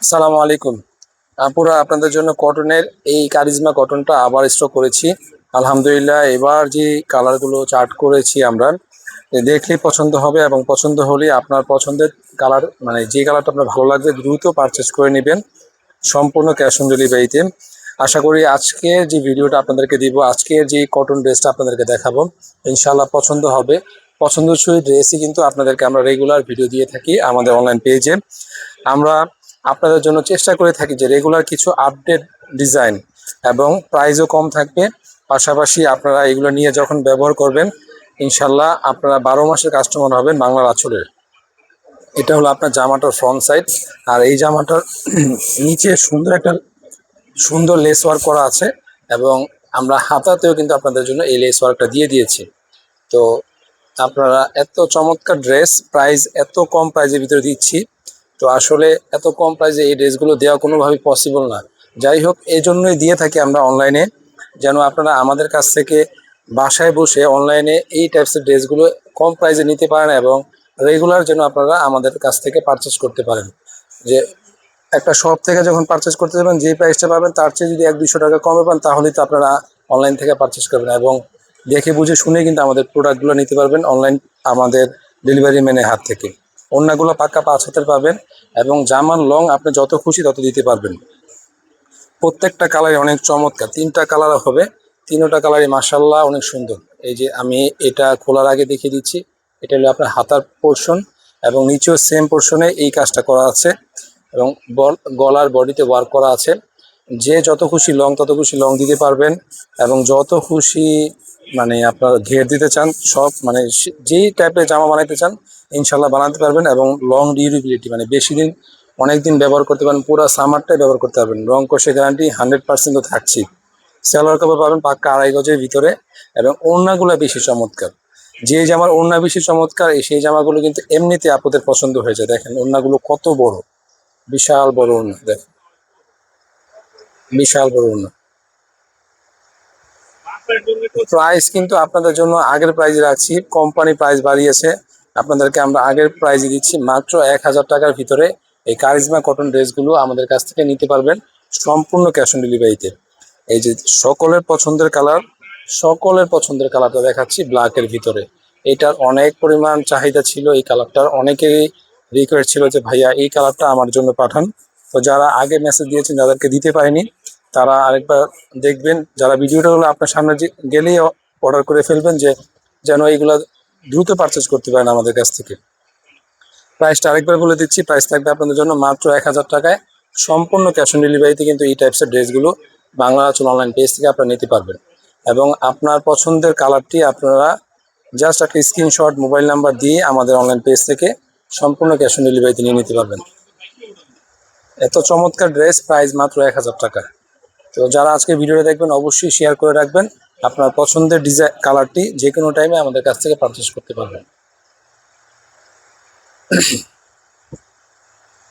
আসসালামু আলাইকুম। আপুরা, আপনাদের জন্য কটনের এই কারিজমা কটনটা আবার স্টক করেছি। আলহামদুলিল্লাহ, এবার যে কালারগুলো চার্ট করেছি আমরা, দেখলেই পছন্দ হবে এবং পছন্দ হলে আপনার পছন্দের কালার, মানে যে কালারটা আপনার ভালো লাগবে দ্রুত পারচেস করে নেবেন, সম্পূর্ণ ক্যাশ অন ডেলিভারিতে। আশা করি আজকের যে ভিডিওটা আপনাদেরকে দিব, আজকের যে কটন ড্রেসটা আপনাদেরকে দেখাবো, ইনশাল্লাহ পছন্দ হবে। পছন্দসই ড্রেসই কিন্তু আপনাদেরকে আমরা রেগুলার ভিডিও দিয়ে থাকি আমাদের অনলাইন পেজে। আমরা আপনাদের জন্য চেষ্টা করে থাকি যে রেগুলার কিছু আপডেট ডিজাইন এবং প্রাইসও কম থাকবে। পাশাপাশি আপনারা এগুলো নিয়ে যখন ব্যবহার করবেন, ইনশাল্লাহ আপনারা 12 মাসের কাস্টমার হবেন বাংলার আঁচলের। এটা হলো আপনার জামাটার ফ্রন্ট সাইড। আর এই জামাটার নিচে সুন্দর লেস ওয়ার্ক করা আছে এবং আমরা হাতাতেও কিন্তু আপনাদের জন্য এই লেস ওয়ার্কটা দিয়ে দিয়েছি। তো আপনারা এত চমৎকার ড্রেস, প্রাইস এত কম প্রাইসের ভিতরে দিচ্ছি। তো আসলে এত কম প্রাইসে এই ড্রেসগুলো দেওয়া কোনোভাবেই পসিবল না। যাই হোক, এই জন্যই দিয়ে থাকি আমরা অনলাইনে, যেন আপনারা আমাদের কাছ থেকে বাসায় বসে অনলাইনে এই টাইপসের ড্রেসগুলো কম প্রাইসে নিতে পারেন এবং রেগুলার যেন আপনারা আমাদের কাছ থেকে পারচেস করতে পারেন। যে একটা শপ থেকে যখন পারচেস করতে যাবেন, যে প্রাইসটা পাবেন তার চেয়ে যদি 100-200 টাকা কমে পান, তাহলেই তো আপনারা অনলাইন থেকে পারচেস করবেন এবং দেখে বুঝে শুনে কিন্তু আমাদের প্রোডাক্টগুলো নিতে পারবেন অনলাইন, আমাদের ডেলিভারি ম্যানের হাত থেকে। ওড়নাগুলো পাক্কা 5 হাতের পাবেন এবং জামার লং আপনি যত খুশি তত দিতে পারবেন। প্রত্যেকটা কালারই অনেক চমৎকার, 3টা কালার হবে, 3টা কালারই মাশাআল্লাহ অনেক সুন্দর। এই যে আমি এটা খোলার আগে দেখিয়ে দিচ্ছি, এটা হলো আপনার হাতার পোর্শন এবং নিচেও সেম পোর্শনে এই কাজটা করা আছে এবং গলার বডিতে ওয়ার্ক করা আছে। যে যত খুশি লং তত খুশি লং দিতে পারবেন এবং যত খুশি মানে আপনার ঘের দিতে চান, সব মানে যেই টাইপের জামা বানাইতে চান ইনশাল্লাহ বানাতে পারবেন এবং লং ডিউরেবিলিটি, মানে বেশি দিন, অনেক দিন ব্যবহার করতে পারেন, পুরো সামারটাই ব্যবহার করতে পারবেন। রং কষে গ্যারান্টি 100% তো থাকছি। সালোয়ার কাপড় পাবেন পাক্কা 2.5 গজের ভিতরে এবং ওড়নাগুলো বেশি চমৎকার। যে জামার ওড়না বেশি চমৎকার সেই জামাগুলো কিন্তু এমনিতে আপনাদের পছন্দ হয়ে যায়। দেখেন ওড়নাগুলো কত বড়, বিশাল বড় ওড়না, দেখেন বিশাল বড় ওড়না। প্রাইস কিন্তু আপনাদের জন্য আগের প্রাইজে রাখছি, কোম্পানি প্রাইস বাড়িয়েছে, আপনাদেরকে আমরা আগের প্রাইজে দিচ্ছি মাত্র 1000 টাকার ভিতরে। এই কারিজমা কটন ড্রেসগুলো আমাদের কাছ থেকে নিতে পারবেন সম্পূর্ণ ক্যাশ অন ডেলিভারিতে। এই যে সকলের পছন্দের কালারটা দেখাচ্ছি ব্ল্যাকের ভিতরে। এটার অনেক পরিমাণ চাহিদা ছিল, এই কালারটার অনেকেরই রিকোয়েস্ট ছিল যে ভাইয়া এই কালারটা আমার জন্য পাঠান। তো যারা আগে মেসেজ দিয়েছেন, যাদেরকে দিতে পারিনি, তারা আরেকবার দেখবেন। যারা ভিডিওটা হলো আপনার সামনে গেলেই অর্ডার করে ফেলবেন, যে যেন এইগুলা দ্রুত পারচেস করতে পারেন আমাদের কাছ থেকে। প্রাইসটা আরেকবার বলে দিচ্ছি, প্রাইস থাকবে আপনাদের জন্য মাত্র 1000 টাকায়, সম্পূর্ণ ক্যাশ অন ডেলিভারিতে কিন্তু এই টাইপসের ড্রেসগুলো বাংলা আঁচল অনলাইন পেজ থেকে আপনারা নিতে পারবেন এবং আপনার পছন্দের কালারটি আপনারা জাস্ট একটা স্ক্রিনশট মোবাইল নাম্বার দিয়ে আমাদের অনলাইন পেজ থেকে সম্পূর্ণ ক্যাশ অন ডেলিভারিতে নিয়ে নিতে পারবেন। এত চমৎকার ড্রেস, প্রাইস মাত্র 1000 টাকা। তো যারা আজকে ভিডিওটা দেখবেন অবশ্যই শেয়ার করে রাখবেন, আপনার পছন্দের ডিজাইন কালারটি যে কোনো টাইমে আমাদের কাছ থেকে পারচেস করতে পারবেন।